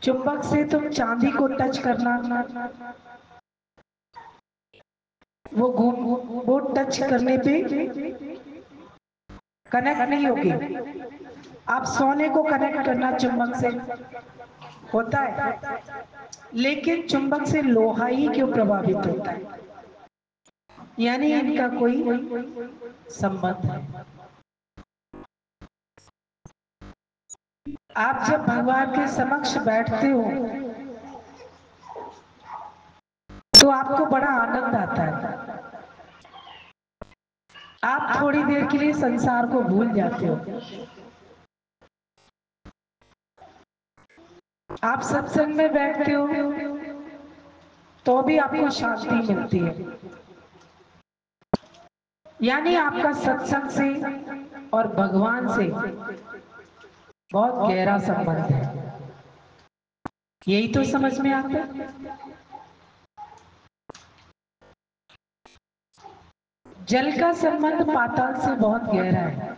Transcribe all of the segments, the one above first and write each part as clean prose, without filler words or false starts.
चुंबक से तुम चांदी को टच करना, वो टच करने पे कनेक्ट नहीं होगी। आप सोने को कनेक्ट करना चुंबक से, होता है, लेकिन चुंबक से लोहा ही क्यों प्रभावित होता है? यानी इनका कोई संबंध है। आप जब भगवान के समक्ष बैठते हो तो आपको बड़ा आनंद आता है। आप थोड़ी देर के लिए संसार को भूल जाते हो। आप सत्संग में बैठते हो तो भी आपको शांति मिलती है। यानी आपका सत्संग से और भगवान से बहुत गहरा संबंध है। यही तो समझ में आता है। जल का संबंध पाताल से बहुत गहरा है।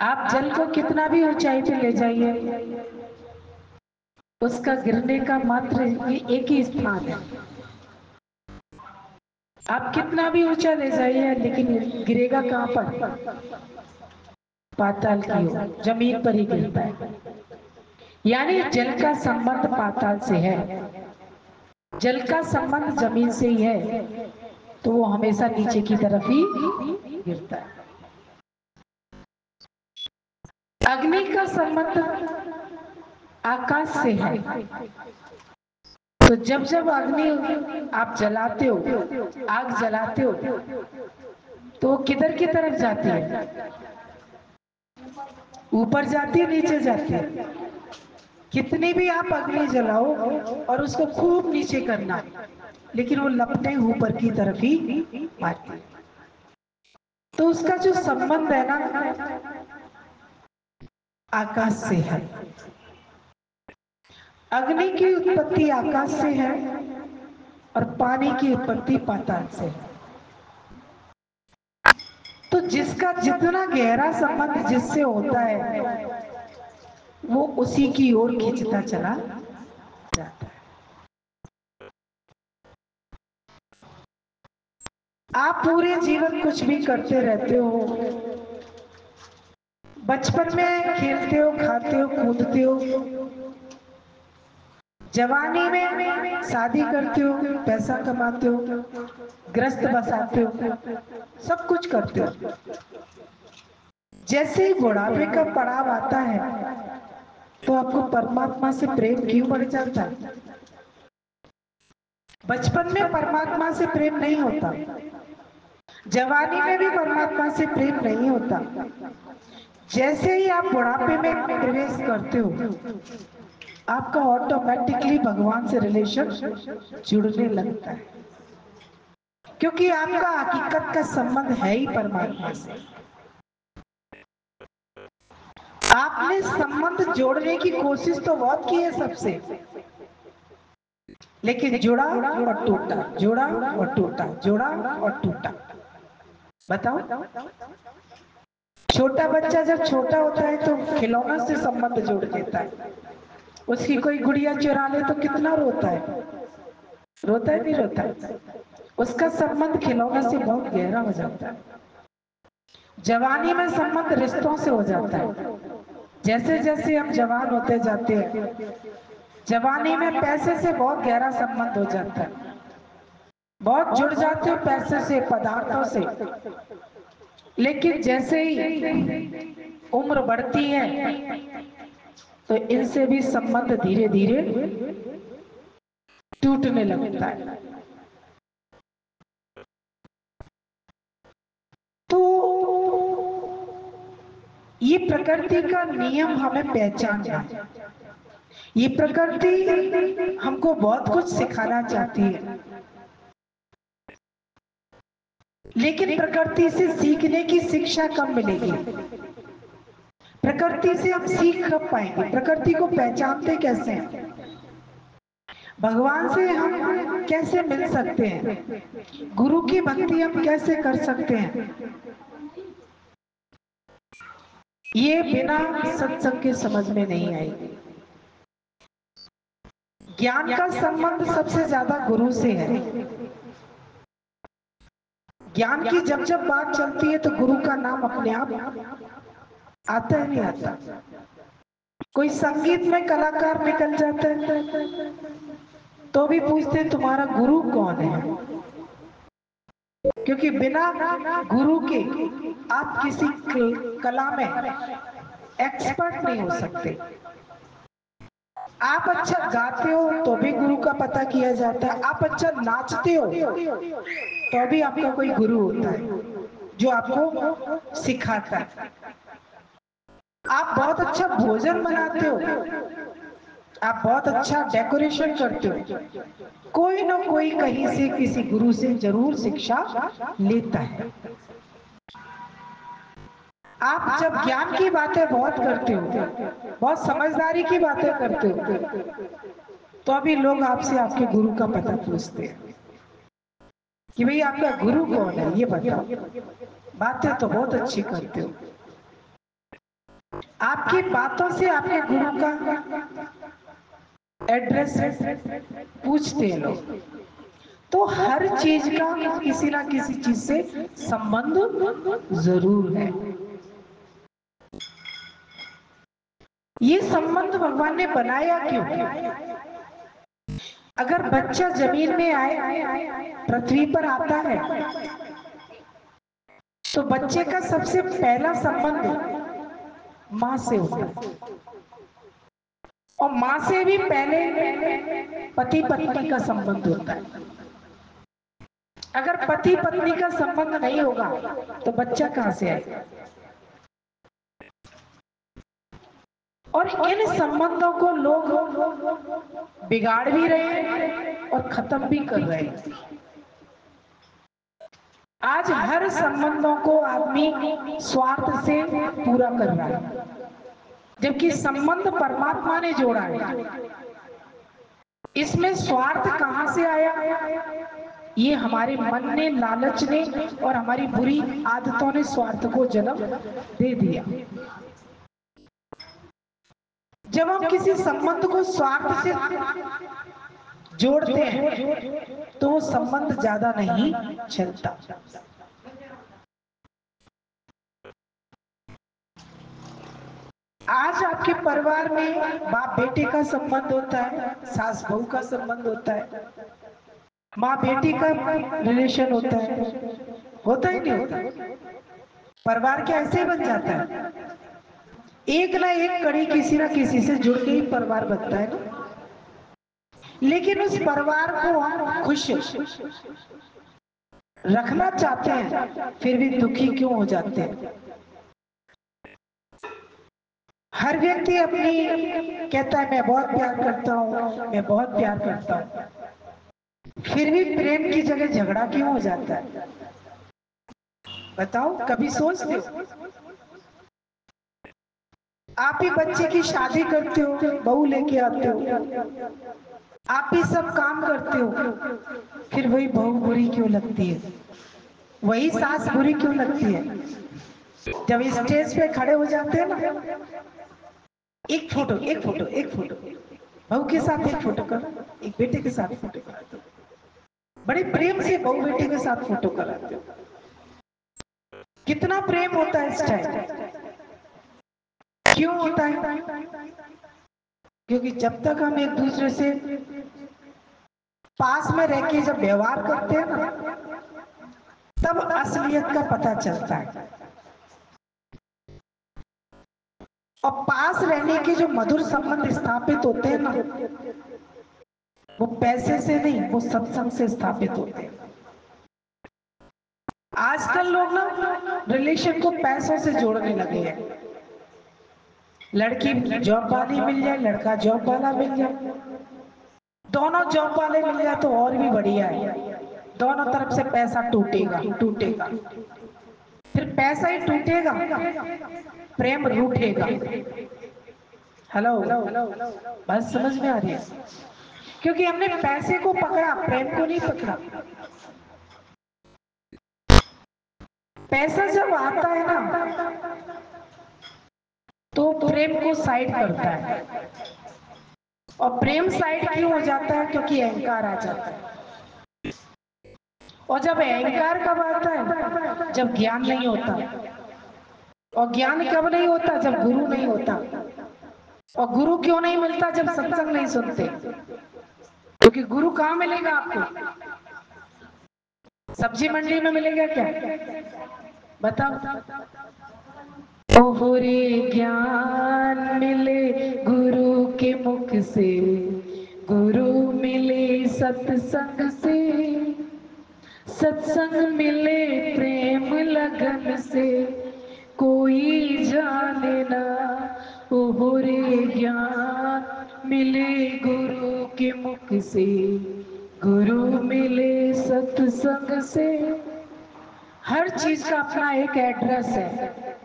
आप जल को कितना भी ऊंचाई पे ले जाइए, उसका गिरने का मात्र ये एक ही स्थान है। आप कितना भी ऊंचा ले जाइए, लेकिन गिरेगा कहां पर? पाताल की ओर, जमीन पर ही गिरता है। यानी जल का संबंध पाताल से है, जल का संबंध जमीन से ही है, तो वो हमेशा नीचे की तरफ ही गिरता है। अग्नि का संबंध आकाश से है, तो जब जब अग्नि आप जलाते हो, आग जलाते हो, तो किधर की तरफ जाती है? ऊपर जाती है, नीचे जाती है? कितनी भी आप अग्नि जलाओ और उसको खूब नीचे करना, लेकिन वो लपटें ऊपर की तरफ ही आती है। तो उसका जो संबंध है ना, आकाश से है। अग्नि की उत्पत्ति आकाश से है और पानी की उत्पत्ति पाताल से है। तो जिसका जितना गहरा संबंध जिससे होता है, वो उसी की ओर खींचता चला जाता है। आप पूरे जीवन कुछ भी करते रहते हो, बचपन में खेलते हो, खाते हो, कूदते हो, जवानी में शादी करते हो, पैसा कमाते हो, ग्रस्त बसाते हो, सब कुछ करते हो। जैसे ही बुढ़ापे का पड़ाव आता है, तो आपको परमात्मा से प्रेम क्यों बढ़ जाता है? बचपन में परमात्मा से प्रेम नहीं होता, जवानी में भी परमात्मा से प्रेम नहीं होता। जैसे ही आप बुढ़ापे में प्रवेश करते हो, आपका ऑटोमेटिकली भगवान से रिलेशन जुड़ने लगता है, क्योंकि आपका हकीकत का संबंध है ही परमात्मा से। आपने संबंध जोड़ने की कोशिश तो बहुत की है सबसे, लेकिन जुड़ा और टूटा, जुड़ा और टूटा, जुड़ा और टूटा। बताओ, छोटा बच्चा जब छोटा होता है तो खिलौना से संबंध जोड़ देता है। उसकी कोई गुड़िया चुरा ले तो कितना रोता है? रोता है नहीं रोता? उसका संबंध खिलौना से बहुत गहरा हो जाता है। जवानी में संबंध रिश्तों से हो जाता है। जैसे जैसे हम जवान होते जाते हैं, जवानी में पैसे से बहुत गहरा संबंध हो जाता है, बहुत जुड़ जाते हो पैसे से, पदार्थों से। लेकिन जैसे ही उम्र बढ़ती है, तो इनसे भी संबंध धीरे धीरे टूटने लगता है। तो ये प्रकृति का नियम हमें पहचानना है। ये प्रकृति हमको बहुत कुछ सिखाना चाहती है, लेकिन प्रकृति से सीखने की शिक्षा कब मिलेगी? प्रकृति से हम सीख कब पाएंगे? प्रकृति को पहचानते कैसे हैं? भगवान से हम कैसे मिल सकते हैं? गुरु की भक्ति हम कैसे कर सकते हैं? ये बिना सत्संग के समझ में नहीं आएगी। ज्ञान का संबंध सबसे ज्यादा गुरु से है। ज्ञान की जब जब बात चलती है तो गुरु का नाम अपने आप आता है, नहीं आता। कोई संगीत में कलाकार निकल जाता है तो भी पूछते तुम्हारा गुरु कौन है, क्योंकि बिना गुरु के आप किसी कला में एक्सपर्ट नहीं हो सकते। आप अच्छा गाते हो तो भी गुरु का पता किया जाता है, आप अच्छा नाचते हो तो भी आपका कोई गुरु होता है जो आपको सिखाता है। आप बहुत अच्छा भोजन बनाते हो, आप बहुत अच्छा डेकोरेशन करते हो, कोई ना कोई कहीं से किसी गुरु से जरूर शिक्षा लेता है। आप जब ज्ञान की बातें बहुत करते हो, बहुत समझदारी की बातें करते हो, तो अभी लोग आपसे आपके गुरु का पता पूछते हैं कि भाई आपका गुरु कौन है, ये बताओ। बातें तो बहुत अच्छी करते हो, आपकी बातों से आपके गुरु का एड्रेस पूछते हैं लोग। तो हर चीज का किसी ना किसी चीज से संबंध जरूर है। ये संबंध भगवान ने बनाया क्यों? अगर बच्चा जमीन में आए, पृथ्वी पर आता है, तो बच्चे का सबसे पहला संबंध माँ से होता है, और माँ से भी पहले पति पत्नी का संबंध होता है। अगर पति पत्नी का संबंध नहीं होगा तो बच्चा कहां से आएगा? और इन संबंधों को लोग बिगाड़ भी रहे हैं और खत्म भी कर रहे हैं। आज हर संबंधों को आदमी स्वार्थ से पूरा कर रहा है, जबकि संबंध परमात्मा ने जोड़ा है। इसमें स्वार्थ कहां से आया? ये हमारे मन ने, लालच ने और हमारी बुरी आदतों ने स्वार्थ को जन्म दे दिया। जब हम किसी संबंध को स्वार्थ से जोड़ते हैं तो वो संबंध ज्यादा नहीं चलता। आज आपके परिवार में बाप बेटे का संबंध होता है, सास बहू का संबंध होता है, माँ बेटी का रिलेशन होता ही नहीं होता। परिवार क्या ऐसे बन जाता है? एक ना एक कड़ी किसी ना किसी से जुड़ के ही परिवार बनता है ना। लेकिन उस परिवार को हम खुश रखना चाहते हैं, फिर भी दुखी क्यों हो जाते हैं? हर व्यक्ति अपनी कहता है मैं बहुत प्यार करता हूँ, मैं बहुत प्यार करता हूँ, फिर भी प्रेम की जगह झगड़ा क्यों हो जाता है? बताओ, कभी सोचते हो? आप ही बच्चे की शादी करते हो, बहू लेके आते हो, आप ही सब काम करते हो, फिर वही बहू बुरी क्यों लगती है? वही सास बुरी क्यों लगती है? जब स्टेज पे खड़े हो जाते हैं ना, एक फोटो एक फोटो एक फोटो, बहू के साथ एक फोटो करो, एक बेटे के साथ फोटो कराते हो, बड़े प्रेम से बहू बेटे के साथ फोटो कराते हो। कितना प्रेम होता है इस टाइम? क्यों होता है? क्योंकि जब तक हम एक दूसरे से पास में रह के जब व्यवहार करते हैं ना, तब असलियत का पता चलता है। और पास रहने के जो मधुर संबंध स्थापित होते हैं ना, वो पैसे से नहीं, वो सत्संग से स्थापित होते हैं। आजकल लोग ना रिलेशन को पैसों से जोड़ने लगे हैं। लड़की जॉब वाली मिल जाए, लड़का जॉब वाला मिल जाए, दोनों जॉब वाले मिल जाए तो और भी बढ़िया है। दोनों तरफ से पैसा टूटेगा टूटेगा, फिर पैसा ही टूटेगा, प्रेम रूठेगा। हेलो, बात समझ में आ रही है? क्योंकि हमने पैसे को पकड़ा, प्रेम को नहीं पकड़ा। पैसा जब आता है ना तो प्रेम को साइड करता है, और प्रेम साइड क्यों हो जाता है? क्योंकि अहंकार आ जाता है। और जब अहंकार कब आता है? जब ज्ञान नहीं होता। और ज्ञान कब नहीं होता? जब गुरु नहीं होता। और गुरु क्यों नहीं मिलता? जब सत्संग नहीं सुनते। क्योंकि गुरु कहाँ मिलेगा आपको? सब्जी मंडी में मिलेगा क्या? बताओ। ओहरे ज्ञान मिले गुरु के मुख से, गुरु मिले सत्संग से, सत्संग मिले प्रेम लगन से, कोई जाने ना। ओहरे ज्ञान मिले गुरु के मुख से, गुरु मिले सत्संग से। हर चीज का अपना एक एड्रेस है।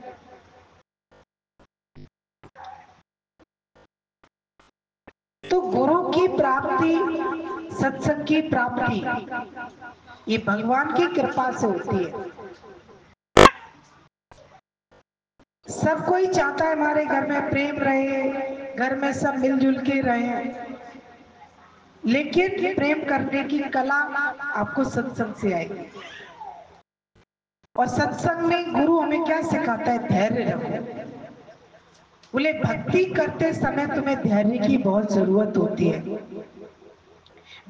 तो गुरु की प्राप्ति, सत्संग की प्राप्ति ये भगवान की कृपा से होती है। सब कोई चाहता है हमारे घर में प्रेम रहे, घर में सब मिलजुल के रहे, लेकिन प्रेम करने की कला आपको सत्संग से आएगी। और सत्संग में गुरु हमें क्या सिखाता है? धैर्य रखो। बोले भक्ति करते समय तुम्हें धैर्य की बहुत जरूरत होती है।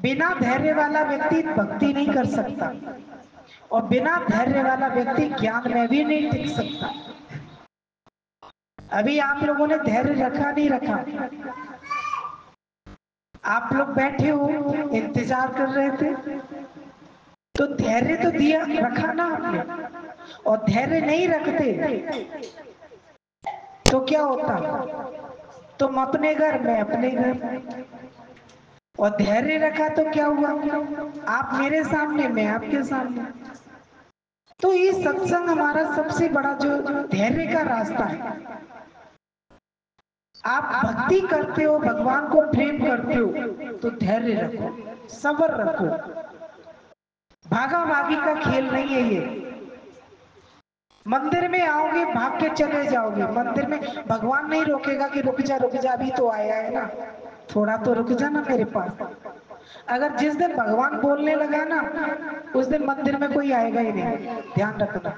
बिना धैर्य वाला व्यक्ति भक्ति नहीं कर सकता, और बिना धैर्य वाला व्यक्ति ज्ञान में भी नहीं टिक सकता। अभी आप लोगों ने धैर्य रखा नहीं रखा? आप लोग बैठे हो, इंतजार कर रहे थे, तो धैर्य तो दिया रखा ना आपने। और धैर्य नहीं रखते तो क्या होता? तुम अपने घर में अपने घर। और धैर्य रखा तो क्या हुआ? आप मेरे सामने, मैं आपके सामने। तो ये सत्संग हमारा सबसे बड़ा जो धैर्य का रास्ता है। आप भक्ति करते हो, भगवान को प्रेम करते हो, तो धैर्य रखो, सब्र रखो। भागा भागी का खेल नहीं है ये। मंदिर में आओगे, भाग के चले जाओगे। मंदिर में भगवान नहीं रोकेगा कि रुक जा अभी तो आया है ना, थोड़ा तो रुक जा ना मेरे पास। अगर जिस दिन भगवान बोलने लगा ना, उस दिन मंदिर में कोई आएगा ही नहीं। ध्यान रखना।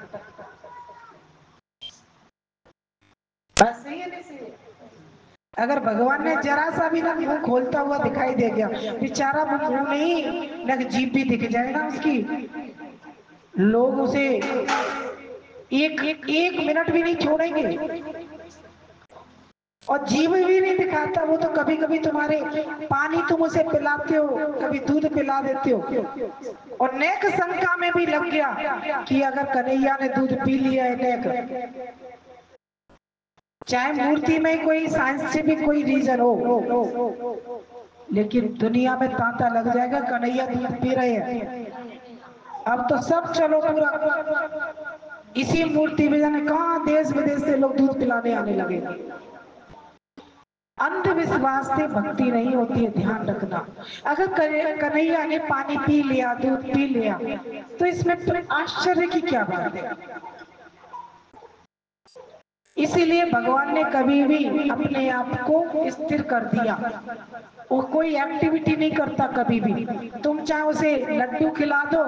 बस सही है, नहीं सही है? अगर भगवान ने जरा सा भी ना मुंह खोलता हुआ दिखाई दे गया, बेचारा मुंह नहीं लग जीभ भी दिख जाए ना उसकी, लोग उसे एक मिनट भी नहीं छोड़ेंगे। और जीव भी नहीं दिखाता वो, तो कभी कभी तुम्हारे पानी तुम उसे पिलाते हो, कभी दूध पिला देते हो, और नेक शंका में भी लग गया कि अगर कन्हैया ने दूध पी लिया है नेक, चाहे मूर्ति में कोई साइंटिफिक कोई रीजन हो, लेकिन दुनिया में तांता लग जाएगा कन्हैया दूध पी रहे हैं। अब तो सब चलो पूरा इसी मूर्ति में, जाने कहां देश विदेश से लोग दूध पिलाने आने लगे। अंधविश्वास से भक्ति नहीं होती है, ध्यान रखना। अगर कन्हैया ने पानी पी लिया, दूध पी लिया, तो इसमें तो आश्चर्य की क्या बात है? इसीलिए भगवान ने कभी भी अपने आप को स्थिर कर दिया। वो कोई एक्टिविटी नहीं करता कभी भी। तुम चाहे उसे लड्डू खिला दो,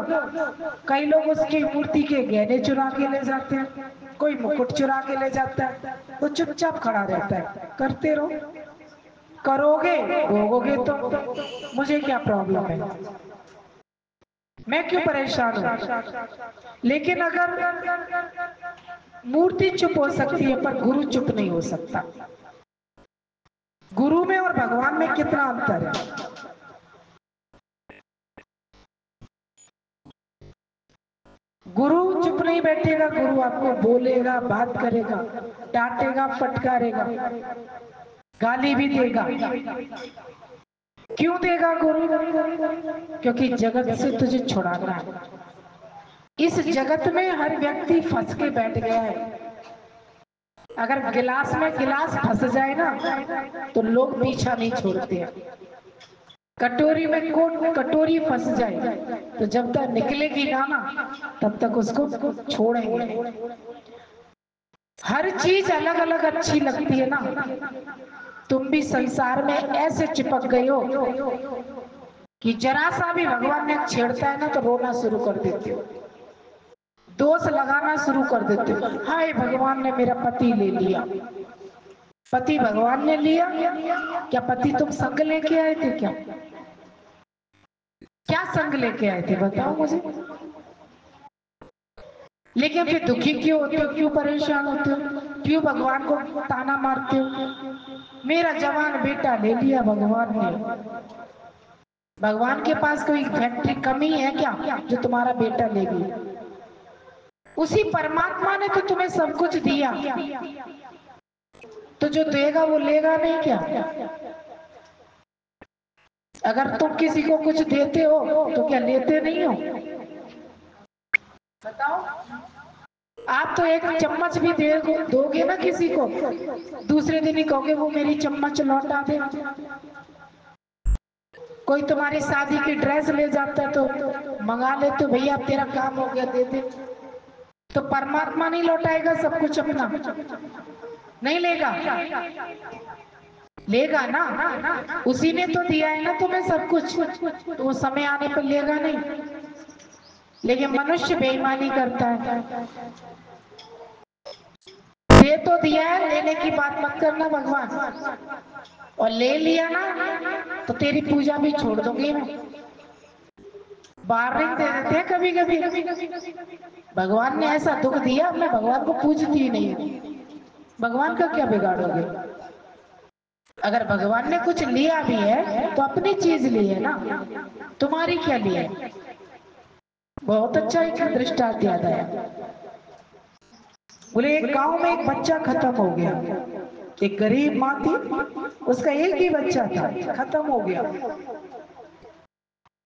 कई लोग उसकी मूर्ति के गहने चुरा के ले जाते हैं, कोई मुकुट चुरा के ले जाता है, वो चुपचाप खड़ा रहता है। करते रहो, करोगे भोगोगे, तो मुझे क्या प्रॉब्लम है, मैं क्यों परेशान हूं? लेकिन अगर मूर्ति चुप हो सकती है पर गुरु चुप नहीं हो सकता। गुरु में और भगवान में कितना अंतर है? गुरु चुप नहीं बैठेगा, गुरु आपको बोलेगा, बात करेगा, डांटेगा, फटकारेगा, गाली भी देगा। क्यों देगा गुरु? क्योंकि जगत से तुझे छुड़ाना है। इस जगत में हर व्यक्ति फंस के बैठ गया है। अगर गिलास में गिलास फंस जाए ना, तो लोग पीछा नहीं छोड़ते हैं। कटोरी में कटोरी फंस जाए, तो जब तक निकलेगी ना तब तक उसको छोड़ेंगे। हर चीज अलग अलग अच्छी लगती है ना, तुम भी संसार में ऐसे चिपक गए हो कि जरा सा भी भगवान ने छेड़ता है ना तो रोना शुरू कर देते हो, दोष लगाना शुरू कर देते हो। हाय भगवान ने मेरा पति ले लिया। पति भगवान ने लिया? क्या पति तुम संग लेके आए थे? क्या क्या संग लेके आए थे बताओ मुझे। लेकिन फिर दुखी क्यों होते हो, क्यों परेशान होते हो, क्यों भगवान को ताना मारते हो? मेरा जवान बेटा ले लिया भगवान ने। भगवान के पास कोई फैक्ट्री कमी है क्या जो तुम्हारा बेटा ले लिया? उसी परमात्मा ने तो तुम्हें सब कुछ दिया, तो जो देगा वो लेगा नहीं क्या? अगर तुम किसी को कुछ देते हो तो क्या लेते नहीं हो? बताओ। आप तो एक चम्मच भी दोगे ना किसी को, दूसरे दिन ही कहोगे वो मेरी चम्मच लौटा दे। कोई तुम्हारी शादी की ड्रेस ले जाता है तो मंगा ले, तो भैया तेरा काम हो गया दे दे। तो परमात्मा नहीं लौटाएगा सब कुछ अपना? नहीं लेगा? लेगा ना, उसी ने तो दिया है ना तुम्हें सब कुछ, तो वो समय आने पर लेगा नहीं। लेकिन मनुष्य बेईमानी करता है। दे तो दिया है, लेने की बात मत करना भगवान, और ले लिया ना तो तेरी पूजा भी छोड़ दूंगी मैं। वार्निंग दे देते हैं कभी कभी। भगवान ने ऐसा दुख दिया, मैं भगवान को पूजती ही नहीं। भगवान का क्या बिगाड़ोगे? अगर भगवान ने कुछ लिया भी है तो अपनी चीज ली है ना, तुम्हारी क्या ली है? बहुत अच्छा एक दृष्टांत याद आया। बोले एक गांव में एक बच्चा खत्म हो गया। एक गरीब माँ थी, उसका एक ही बच्चा था, खत्म हो गया।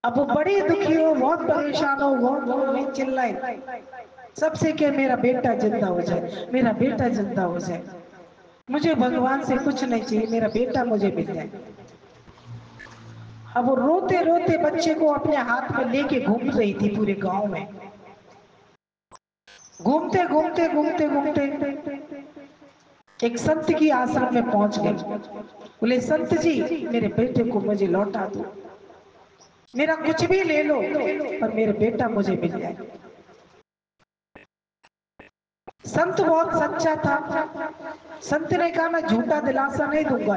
अब वो बड़ी दुखी हो, बहुत परेशान हो, बहुत चिल्लाए सबसे कि मेरा बेटा जिंदा हो जाए, मेरा बेटा जिंदा हो जाए, मुझे भगवान से कुछ नहीं चाहिए, मेरा बेटा मुझे मिल जाए। अब वो रोते रोते बच्चे को अपने हाथ में लेके घूम रही थी पूरे गांव में। घूमते घूमते घूमते घूमते एक संत की आश्रम में पहुंच गए। बोले संत जी मेरे बेटे को मुझे लौटा दो, मेरा कुछ भी ले लो पर मेरा बेटा मुझे मिल जाए। संत बहुत सच्चा था। संत ने कहा मैं झूठा दिलासा नहीं दूंगा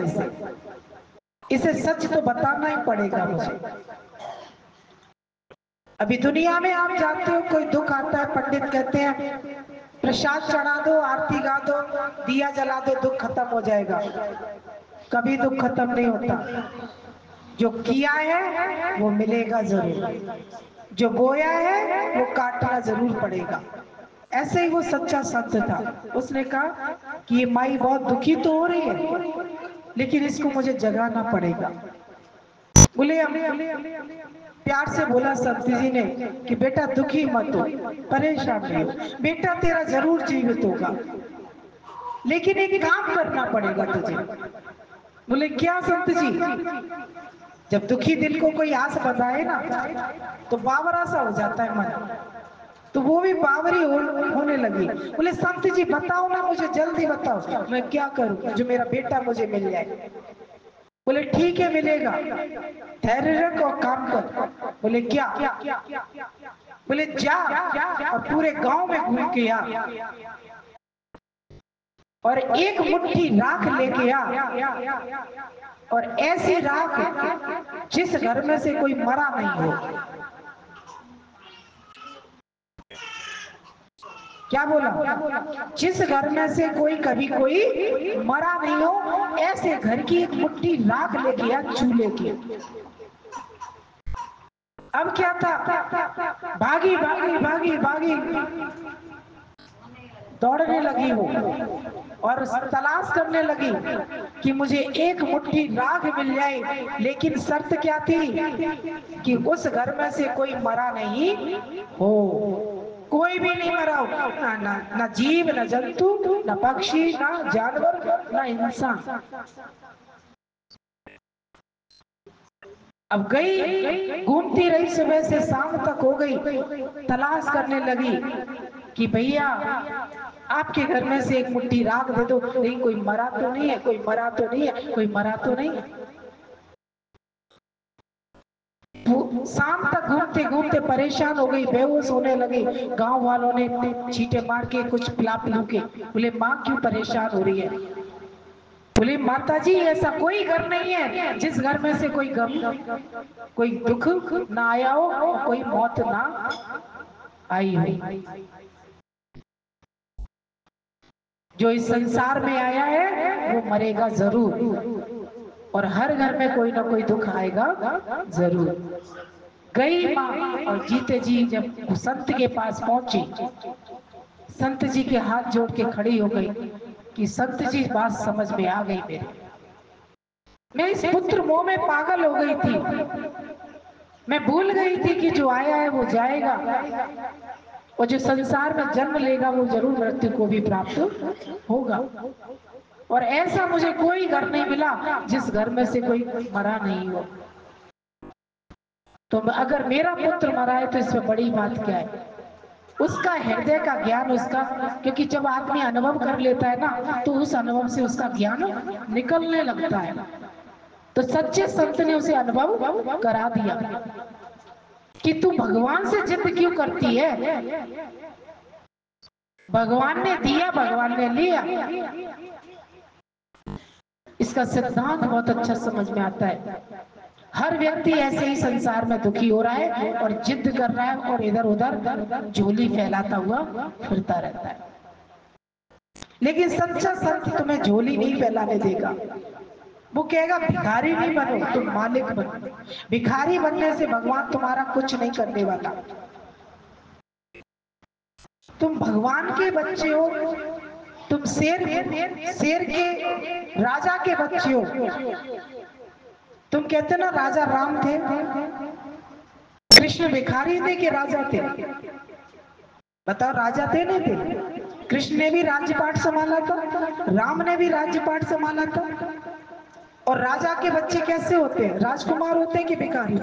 इसे सच तो बताना ही पड़ेगा मुझे। अभी दुनिया में आप जानते हो कोई दुख आता है, पंडित कहते हैं प्रसाद चढ़ा दो, आरती गा दो, दिया जला दो, दुख खत्म हो जाएगा। कभी दुख खत्म नहीं होता। जो किया है वो मिलेगा जरूर, जो बोया है वो काटना जरूर पड़ेगा। ऐसे ही वो सच्चा संत था। उसने कहा कि ये माई बहुत दुखी तो हो रही है लेकिन इसको मुझे जगाना पड़ेगा। बोले प्यार से बोला संत जी ने कि बेटा दुखी मत हो, परेशान नहीं हो, बेटा तेरा जरूर जीवित होगा, लेकिन एक काम करना पड़ेगा तुझे। बोले क्या संत जी? जब दुखी दिल को कोई आस बताए ना तो बावरा सा हो जाता है मन, तो वो भी बावरी होने लगी। बोले संत जी बताओ ना, मुझे जल्दी बताओ, मैं क्या करूं जो मेरा बेटा मुझे मिल जाए। बोले ठीक है मिलेगा, धैर्य रख और काम कर। बोले क्या? बोले जा और पूरे गांव में घूम के आ और एक मुट्ठी राख लेके आ, और ऐसी राख जिस घर में से कोई मरा नहीं हो। क्या बोला? जिस घर में से कभी कोई मरा नहीं हो, ऐसे घर की एक मुट्ठी राख लेके आ चूल्हे की। अब क्या था, भागी भागी भागी भागी दौड़ने लगी वो और तलाश करने लगी कि मुझे एक मुट्ठी राख मिल जाए, लेकिन शर्त क्या थी कि उस घर में से कोई मरा नहीं हो, कोई भी नहीं मरा हो, ना जीव, ना जंतु, ना पक्षी, ना जानवर, ना इंसान। अब गई, घूमती रही, सुबह से शाम तक हो गई, तलाश करने लगी कि भैया आपके घर में से एक मुट्ठी राख दे दो, नहीं कोई मरा तो नहीं है, कोई मरा तो नहीं है, कोई मरा तो नहीं है। शाम तक घूमते घूमते परेशान हो गई, बेहोश होने लगी। गांव वालों ने छींटे मार के कुछ पिला पिलू के बोले माँ क्यों परेशान हो रही है? बोले माता जी ऐसा कोई घर नहीं है जिस घर में से कोई गम, कोई दुख ना आया हो, कोई मौत ना आई हो। जो इस संसार में आया है वो मरेगा जरूर, और हर घर में कोई ना कोई दुख आएगा जरूर। गई माँ और जीते जी जब संत के पास पहुंची, संत जी के हाथ जोड़ के खड़ी हो गई कि संत जी बात समझ में आ गई मेरे, मैं इस पुत्र मोह में पागल हो गई थी। मैं भूल गई थी कि जो आया है वो जाएगा, और जो संसार में जन्म लेगा वो जरूर मृत्यु को भी प्राप्त होगा। और ऐसा मुझे कोई घर नहीं मिला जिस घर में से कोई मरा नहीं हो। तो अगर मेरा पुत्र मरा है तो इसमें बड़ी बात क्या है? उसका हृदय का ज्ञान, उसका, क्योंकि जब आदमी अनुभव कर लेता है ना तो उस अनुभव से उसका ज्ञान निकलने लगता है। तो सच्चे संत ने उसे अनुभव करा दिया कि तू भगवान से जिद क्यों करती है? भगवान ने दिया, भगवान ने लिया। इसका सिद्धांत बहुत अच्छा समझ में आता है। हर व्यक्ति ऐसे ही संसार में दुखी हो रहा है और जिद कर रहा है और इधर उधर झोली फैलाता हुआ फिरता रहता है। लेकिन सच्चा संत तुम्हें झोली नहीं फैलाने देगा। वो कहेगा भिखारी नहीं बनो, तुम मालिक बनो। भिखारी बनने से भगवान तुम्हारा कुछ नहीं करने वाला। तुम भगवान के बच्चे हो, तुम शेर के राजा के बच्चे हो। तुम कहते ना राजा राम थे, कृष्ण भिखारी थे कि राजा थे? बताओ, राजा थे नहीं थे? कृष्ण ने भी राज्यपाट संभाला था, राम ने भी राज्यपाट संभाला था। और राजा के बच्चे कैसे होते हैं? राजकुमार होते हैं कि भिखारी?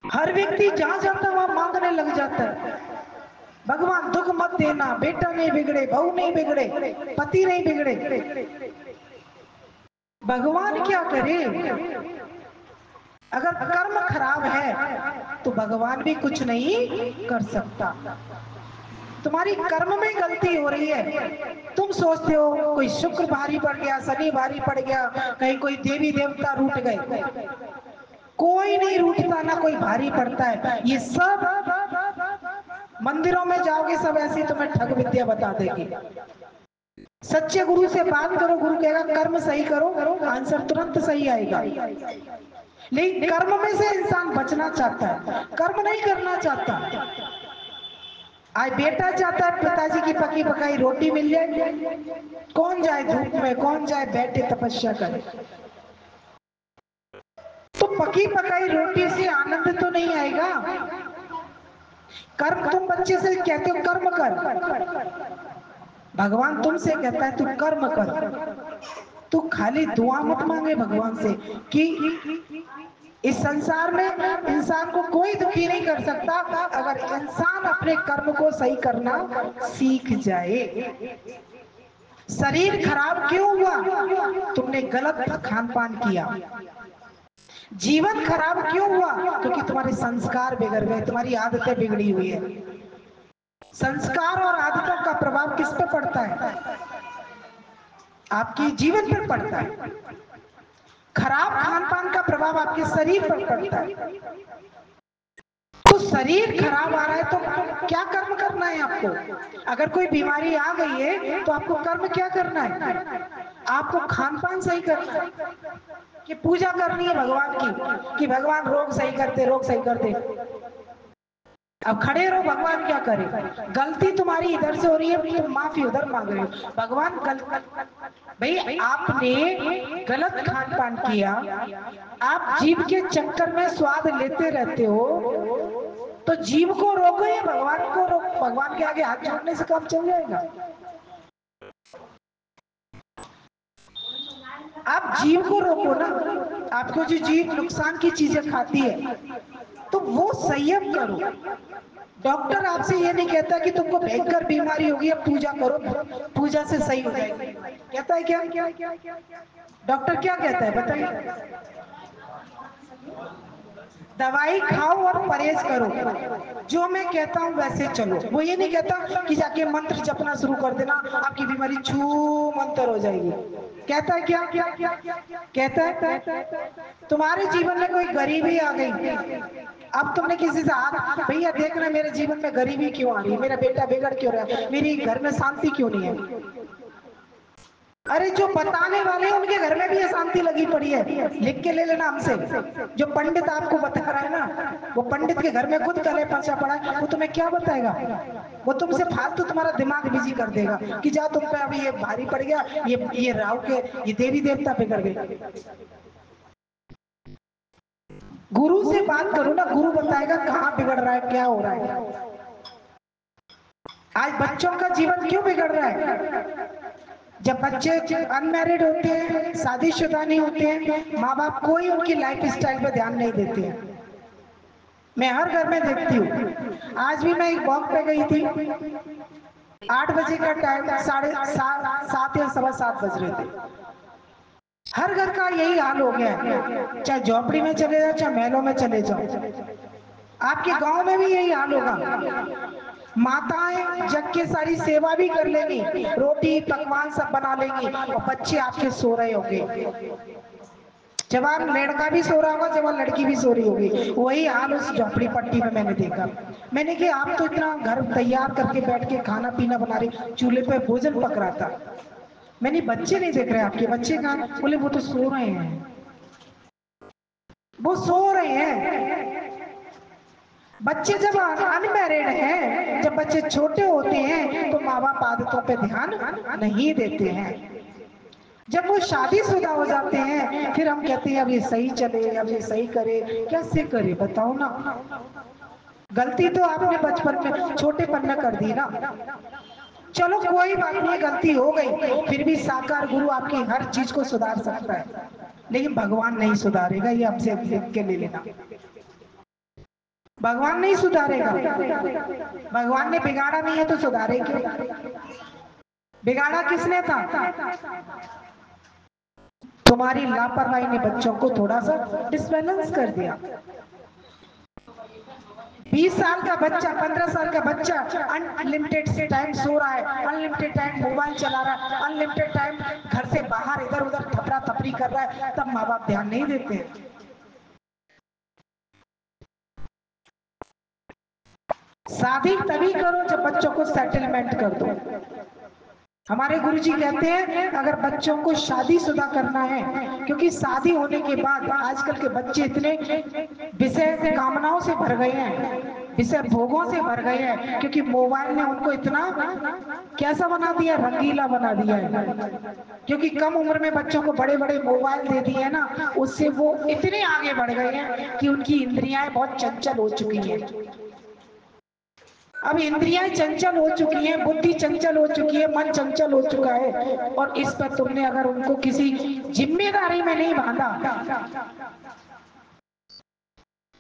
हर व्यक्ति जहां जाता है वहां मांगने लग जाता है, भगवान दुख मत देना, बेटा नहीं बिगड़े, बहू नहीं बिगड़े, पति नहीं बिगड़े। भगवान क्या करे? अगर कर्म खराब है तो भगवान भी कुछ नहीं कर सकता। तुम्हारी कर्म में गलती हो रही है। तुम सोचते हो कोई शुक्र भारी पड़ गया, शनि भारी पड़ गया, कहीं कोई देवी देवता रूठ गए। कोई नहीं रूठता, ना कोई भारी पड़ता है। ये सब मंदिरों में जाओगे सब ऐसी तुम्हें ठग विद्या बता देगी। सच्चे गुरु से बात करो, गुरु कहेगा कर्म सही करो, आंसर तुरंत सही आएगा। लेकिन कर्म में से इंसान बचना चाहता है, कर्म नहीं करना चाहता। आज बेटा चाहता है पिताजी की पकी पकाई रोटी मिल जाए, कौन जाए धूप में, कौन जाए बैठे तपस्या करे। तो पकी पकाई रोटी से आनंद तो नहीं आएगा। कर्म, तुम बच्चे से कहते हो कर्म कर, भगवान तुमसे कहता है तू कर्म कर। तू खाली दुआ मत मांगे भगवान से कि इस संसार में इंसान को कोई दुखी नहीं कर सकता अगर इंसान अपने कर्म को सही करना सीख जाए। शरीर खराब क्यों हुआ? तुमने गलत खान पान किया। जीवन खराब क्यों हुआ? क्योंकि तुम्हारे संस्कार बिगड़ गए, तुम्हारी आदतें बिगड़ी हुई है। संस्कार और आदतों का प्रभाव किस पे पड़ता है? आपके जीवन पर पड़ता है। खराब खान पान का प्रभाव आपके शरीर पर पड़ता है। तो शरीर खराब आ रहा है तो क्या कर्म करना है आपको? अगर कोई बीमारी आ गई है तो आपको कर्म क्या करना है? आपको खान पान सही करना है कि पूजा करनी है भगवान की कि भगवान रोग सही करते, रोग सही करते। अब खड़े रहो, भगवान क्या करे? गलती तुम्हारी इधर से हो रही है, तुम माफी उधर मांग रहे हो। भगवान भाई आपने गलत खान पान किया, आप जीव के चक्कर में स्वाद लेते रहते हो, तो जीव को रोको या भगवान को रोको? भगवान के आगे हाथ जोड़ने से काम चल जाएगा? आप जीव को रोको ना। आपको जो जीव नुकसान की चीजें खाती है तो वो संयम करो। डॉक्टर आपसे ये नहीं कहता कि तुमको भयंकर बीमारी होगी अब पूजा करो, पूजा से सही हो जाएगी। कहता है क्या? डॉक्टर क्या कहता है बताइए? दवाई खाओ और परहेज करो, जो मैं कहता हूँ वैसे चलो। वो ये नहीं कहता कि जाके मंत्र जपना शुरू कर देना, आपकी बीमारी छू मंत्र हो जाएगी। कहता है क्या? कहता है तुम्हारे जीवन में कोई गरीबी आ गई, अब तुमने किसी से हाथ, भैया देखना मेरे जीवन में गरीबी क्यों आ रही है, मेरा बेटा बिगड़ क्यों रहा है, मेरी घर में शांति क्यों नहीं है। अरे जो बताने वाले हैं उनके घर में भी अशांति लगी पड़ी है, लिख के ले लेना हमसे। जो पंडित आपको बता रहा है ना, वो पंडित के घर में खुद कले पर्चा पड़ा है, वो तुम्हें क्या बताएगा? वो तुमसे फालतू तुम्हारा दिमाग बिजी कर देगा कि जा तुम पे अभी ये भारी पड़ गया, ये राहु के ये देवी देवता बिगड़ गए। गुरु से बात करो ना, गुरु बताएगा कहाँ बिगड़ रहा है, क्या हो रहा है। आज बच्चों का जीवन क्यों बिगड़ रहा है? जब बच्चे अनमैरिड होते हैं, शादीशुदा नहीं होते हैं, माँ बाप कोई उनकी लाइफ स्टाइल पे ध्यान नहीं देते हैं। मैं हर घर में देखती हूँ। आज भी मैं एक वॉक पे गई थी, 8 बजे का टाइम, 7:30 या 7:15 बज रहे थे। हर घर का यही हाल हो गया है, चाहे झोपड़ी में चले जाओ चाहे महलों में चले जाओ। आपके गांव में भी यही हाल होगा। माताएं जग के सारी सेवा भी कर लेंगी, रोटी पकवान सब बना लेंगी, और बच्चे आपके सो रहे होंगे। जवान लड़का भी सो रहा होगा, जवान लड़की भी सो रही होगी। वही हाल उस झोपड़ी पट्टी में मैंने देखा। मैंने कहा आप तो इतना घर तैयार करके बैठ के खाना पीना बना रही, चूल्हे पे भोजन पक रहा था, मैंने बच्चे नहीं देख रहे आपके, बच्चे कहाँ? बोले वो तो सो रहे हैं, वो सो रहे हैं। बच्चे जब अनमैरिड हैं, जब बच्चे छोटे होते हैं तो माँ बाप आदतों पे ध्यान नहीं देते हैं। जब वो शादीशुदा हो जाते हैं फिर हम कहते हैं अब ये सही चले, अब ये सही करे। कैसे करे बताओ ना? गलती तो आपने बचपन में छोटेपन में कर दी ना। चलो कोई बात नहीं, गलती हो गई, फिर भी साकार गुरु आपकी हर चीज को सुधार सकता है, लेकिन भगवान नहीं सुधारेगा, ये आपसे लिख के ले लेना। भगवान नहीं सुधारेगा। भगवान ने बिगाड़ा नहीं है तो सुधारेगा? बिगाड़ा किसने था? तुम्हारी लापरवाही ने बच्चों को थोड़ा सा डिसबैलेंस कर दिया। 20 साल का बच्चा, 15 साल का बच्चा अनलिमिटेड टाइम सो रहा है, अनलिमिटेड टाइम मोबाइल चला रहा है, अनलिमिटेड टाइम घर से बाहर इधर उधर थपड़ा थपड़ी कर रहा है, तब माँ बाप ध्यान नहीं देते। शादी तभी करो जब बच्चों को सेटलमेंट कर दो। हमारे गुरुजी कहते हैं अगर बच्चों को शादीशुदा करना है, क्योंकि शादी होने के बाद आजकल के बच्चे इतने विषय कामनाओं से भर गए हैं, विषय भोगों से भर गए हैं, क्योंकि मोबाइल ने उनको इतना कैसा बना दिया, रंगीला बना दिया है। क्योंकि कम उम्र में बच्चों को बड़े बड़े मोबाइल दे दिए ना, उससे वो इतने आगे बढ़ गए हैं कि उनकी इंद्रियां बहुत चंचल हो चुकी हैं। अब इंद्रियां चंचल हो चुकी हैं, बुद्धि चंचल हो चुकी है, मन चंचल हो चुका है, और इस पर तुमने अगर उनको किसी जिम्मेदारी में नहीं बांधा,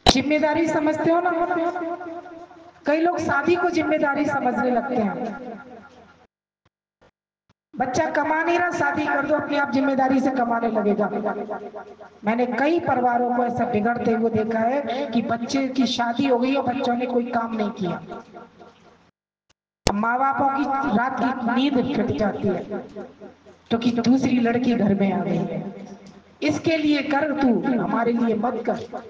जिम्मेदारी समझते हो ना, कई लोग शादी को जिम्मेदारी समझने लगते हैं। बच्चा कमा नहीं रहा, शादी कर दो, अपने आप जिम्मेदारी से कमाने लगेगा। मैंने कई परिवारों को ऐसा बिगड़ते हुए देखा है कि बच्चे की शादी हो गई और बच्चों ने कोई काम नहीं किया, माँ बापों की रात की नींद फट जाती है क्योंकि दूसरी लड़की घर में आ गई है। इसके लिए कर, तू हमारे लिए मत कर।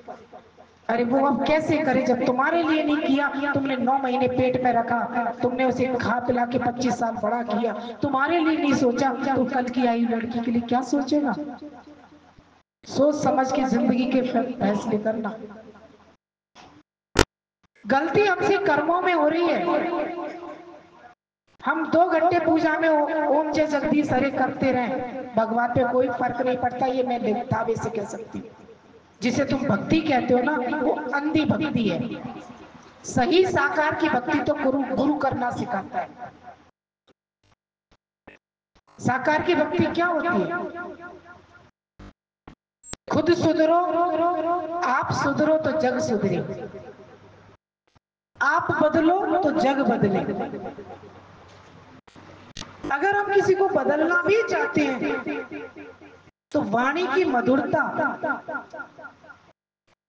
अरे वो अब कैसे करे जब तुम्हारे लिए नहीं किया, तुमने 9 महीने पेट में रखा, तुमने उसे खा पिला के 25 साल बड़ा किया, तुम्हारे लिए नहीं सोचा, तो कल की आई लड़की के लिए क्या सोचेगा? सोच समझ के जिंदगी के फैसले करना। गलती हमसे कर्मों में हो रही है। हम 2 घंटे पूजा में ओम जय जगदीश हरे करते रहे, भगवान पे कोई फर्क नहीं पड़ता, ये मैं दावे से कह सकती हूँ। जिसे तुम भक्ति कहते हो ना, वो अंधी भक्ति है। सही साकार की भक्ति तो गुरु करना सिखाता है। साकार की भक्ति क्या होती है? खुद सुधरो, आप सुधरो तो जग सुधरे, आप बदलो तो जग बदले। अगर हम किसी को बदलना भी चाहते हैं तो वाणी की मधुरता,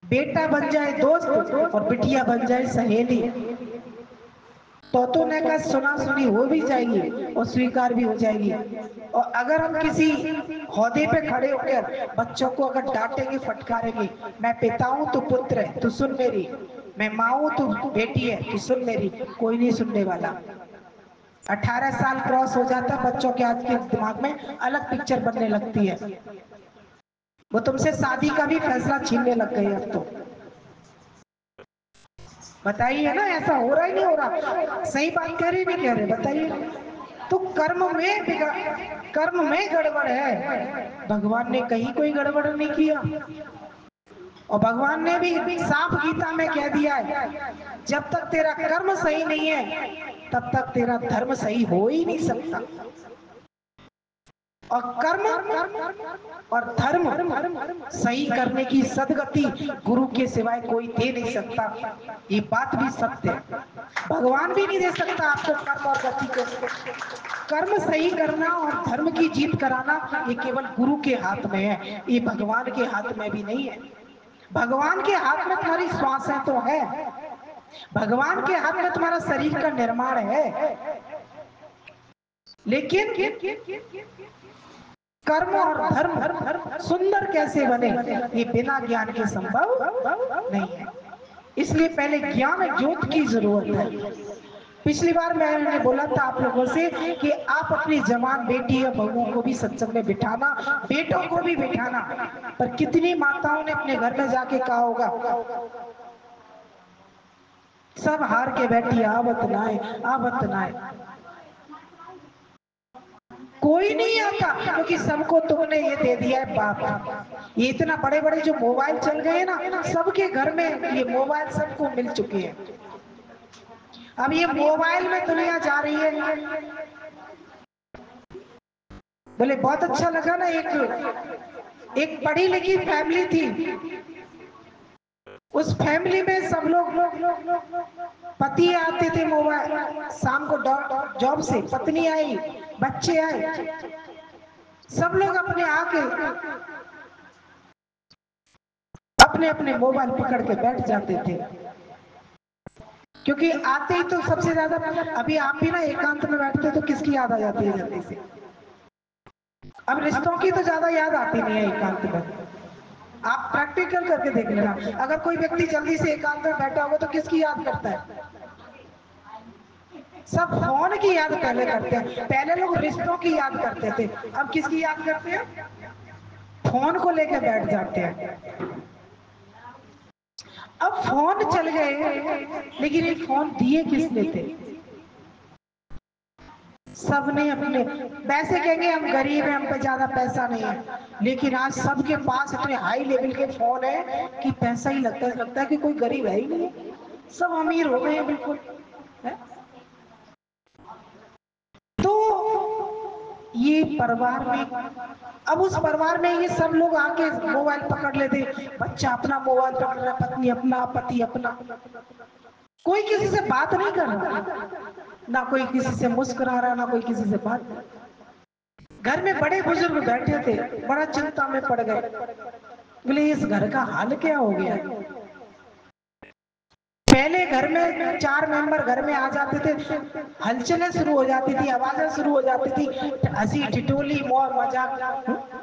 बेटा बन जाए दोस्त और बिटिया बन जाए सहेली, तो ने का सुना सुनी हो भी जाएगी और स्वीकार भी हो जाएगी। और अगर हम किसी ओहदे पे खड़े होकर बच्चों को अगर डांटेंगे फटकारेंगे, मैं पिता हूं तो पुत्र है तू सुन मेरी, मैं माँ हूं तो बेटी है तू सुन मेरी, कोई नहीं सुनने वाला। 18 साल क्रॉस हो जाता बच्चों के आज के दिमाग में अलग पिक्चर बनने लगती है, वो तुमसे शादी का भी फैसला छीनने लग गए अब तो। बताइए ना, ऐसा हो रहा ही नहीं हो रहा? सही बात कह रहे नहीं कह रहे बताइए? तो कर्म में गड़बड़ है, भगवान ने कहीं कोई गड़बड़ नहीं किया। और भगवान ने भी साफ गीता में कह दिया है, जब तक तेरा कर्म सही नहीं है तब तक तेरा धर्म सही हो ही नहीं सकता। और कर्म और धर्म सही करने की सदगति गुरु के सिवाय कोई दे नहीं सकता, ये बात भी सत्य है। भगवान भी नहीं दे सकता आपको कर्म और गति को। कर्म सही करना और धर्म की जीत कराना ये केवल गुरु के हाथ में है, ये भगवान के हाथ में भी नहीं है। भगवान के हाथ में तुम्हारी श्वासें तो है, भगवान के हाथ में तुम्हारा शरीर का निर्माण है, लेकिन कर्म और धर्म सुंदर कैसे बने ये बिना ज्ञान के संभव नहीं है। इसलिए पहले ज्ञान ज्योत की जरूरत है। पिछली बार मैंने बोला था आप लोगों से कि आप अपनी जवान बेटी या बहुओं को भी सत्संग में बिठाना, बेटों को भी बिठाना, पर कितनी माताओं ने अपने घर में जाके कहा होगा, सब हार के बैठी आवत नाए आवत नाए। कोई नहीं आता क्योंकि सबको तुमने ये दे दिया है बाप। ये इतना बड़े बड़े जो मोबाइल चल गए ना, सबके घर में ये मोबाइल सबको मिल चुके हैं। अब ये मोबाइल में दुनिया जा रही है। बोले बहुत अच्छा लगा ना, एक पढ़ी लिखी फैमिली थी, उस फैमिली में सब लोग, पति आते थे मोबाइल शाम को जॉब से, पत्नी आई, बच्चे आए, सब लोग अपने आके अपने अपने मोबाइल पकड़ के बैठ जाते थे, क्योंकि आते ही तो सबसे ज्यादा, अभी आप भी ना एकांत में बैठते तो किसकी याद आ जाती है जल्दी से? अब रिश्तों की तो ज्यादा याद आती नहीं है एकांत में। आप प्रैक्टिकल करके देख लेना, अगर कोई व्यक्ति जल्दी से एकांत में बैठा होगा तो किसकी याद करता है? सब फोन की याद पहले करते हैं। पहले लोग रिश्तों की याद करते थे, अब किसकी याद करते हैं? फोन को लेकर बैठ जाते हैं। अब फोन चल गए, लेकिन ये फोन दिए किसने थे? सबने अपने, वैसे कहेंगे हम गरीब हैं, हम पे ज्यादा पैसा नहीं है, लेकिन आज सबके पास इतने हाई लेवल के फोन है कि पैसा ही लगता है कि कोई गरीब है ही नहीं, सब अमीर हो गए हैं बिल्कुल है? तो ये परिवार में, अब उस परिवार में ये सब लोग आके मोबाइल पकड़ लेते, बच्चा अपना मोबाइल पकड़ रहा, पत्नी अपना, पति अपना, कोई किसी से बात नहीं कर रहा, ना कोई किसी से मुस्कुरा रहा, ना कोई किसी से बात। घर में बड़े बुजुर्ग बैठे थे, बड़ा चिंता में पड़ गए, बोले इस घर का हाल क्या हो गया? पहले घर में 4 मेंबर घर में आ जाते थे, हलचलें शुरू हो जाती थी, आवाजें शुरू हो जाती थी, हंसी ठिठोली मौज मजाक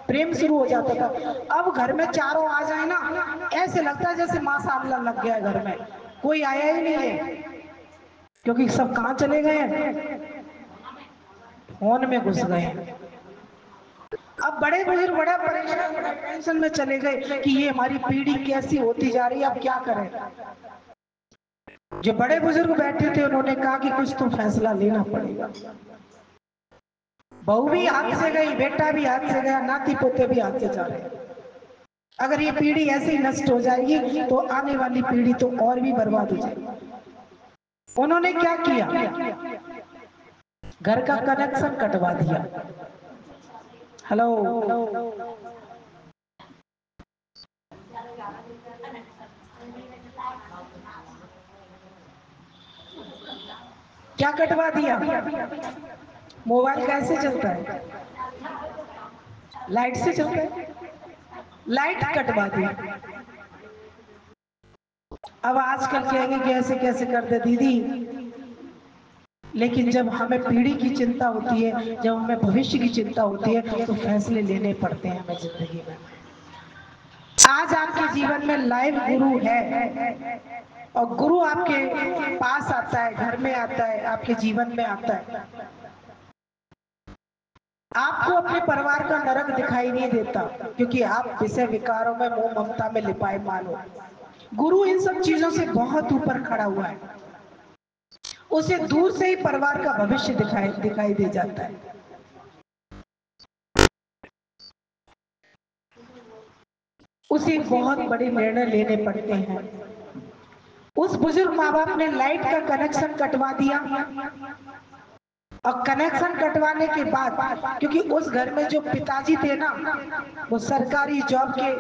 प्रेम शुरू हो जाता था। अब घर में चारों आ जाए ना, ऐसे लगता है जैसे माशाअल्लाह लग गया घर में, कोई आया ही नहीं है, क्योंकि सब कहाँ चले गए हैं? फोन में घुस गए हैं। अब बड़े बुजुर्ग बड़ा परेशान, बड़ा टेंशन में चले गए कि ये हमारी पीढ़ी कैसी होती जा रही है, अब क्या करें? जो बड़े बुजुर्ग बैठे थे उन्होंने कहा कि कुछ तो फैसला लेना पड़ेगा। बहू भी हाथ से गई, बेटा भी हाथ से गया, नाती पोते भी हाथ से जा रहे हैं। अगर ये पीढ़ी ऐसे ही नष्ट हो जाएगी तो आने वाली पीढ़ी तो और भी बर्बाद हो जाएगी। उन्होंने क्या किया? घर का कनेक्शन कटवा दिया। हेलो, क्या कटवा दिया? मोबाइल कैसे चलता है? लाइट से चलता है। लाइट कटवा दी। अब आजकल कहेंगे कि ऐसे कैसे कर दे दीदी, लेकिन जब हमें पीढ़ी की चिंता होती है, जब हमें भविष्य की चिंता होती है, तो फैसले लेने पड़ते हैं हमें जिंदगी में। आज आपके जीवन में लाइव गुरु है, और गुरु आपके पास आता है, घर में आता है, आपके जीवन में आता है। आपको अपने परिवार का नरक दिखाई नहीं देता, क्योंकि आप विषय विकारों में, मोह ममता में लिपाए मानो। गुरु इन सब चीजों से बहुत ऊपर खड़ा हुआ है। उसे दूर से ही परिवार का भविष्य दिखाई दे जाता है। उसे बहुत बड़े निर्णय लेने पड़ते हैं। उस बुजुर्ग माँ बाप ने लाइट का कनेक्शन कटवा दिया, और कनेक्शन कटवाने के बाद, क्योंकि उस घर में जो पिताजी थे ना, वो सरकारी जॉब के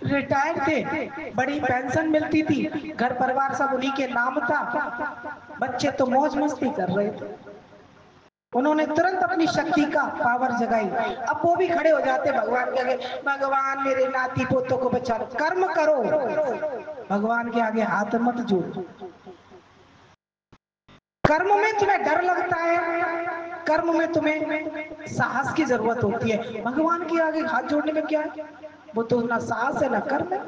रिटायर थे, बड़ी पेंशन मिलती थी, घर परिवार सब उन्हीं के नाम था, बच्चे तो मौज मस्ती कर रहे थे। उन्होंने तुरंत अपनी शक्ति का पावर जगाई। अब वो भी खड़े हो जाते भगवान के आगे, भगवान मेरे नाती पोतों को बचा लो, कर्म करो, भगवान के आगे हाथ मत जोड़ो। कर्म में तुम्हें डर लगता है, कर्म में तुम्हें साहस की जरूरत होती है, भगवान के आगे हाथ जोड़ने में क्या है? वो तो ना साहस है ना कर्म है।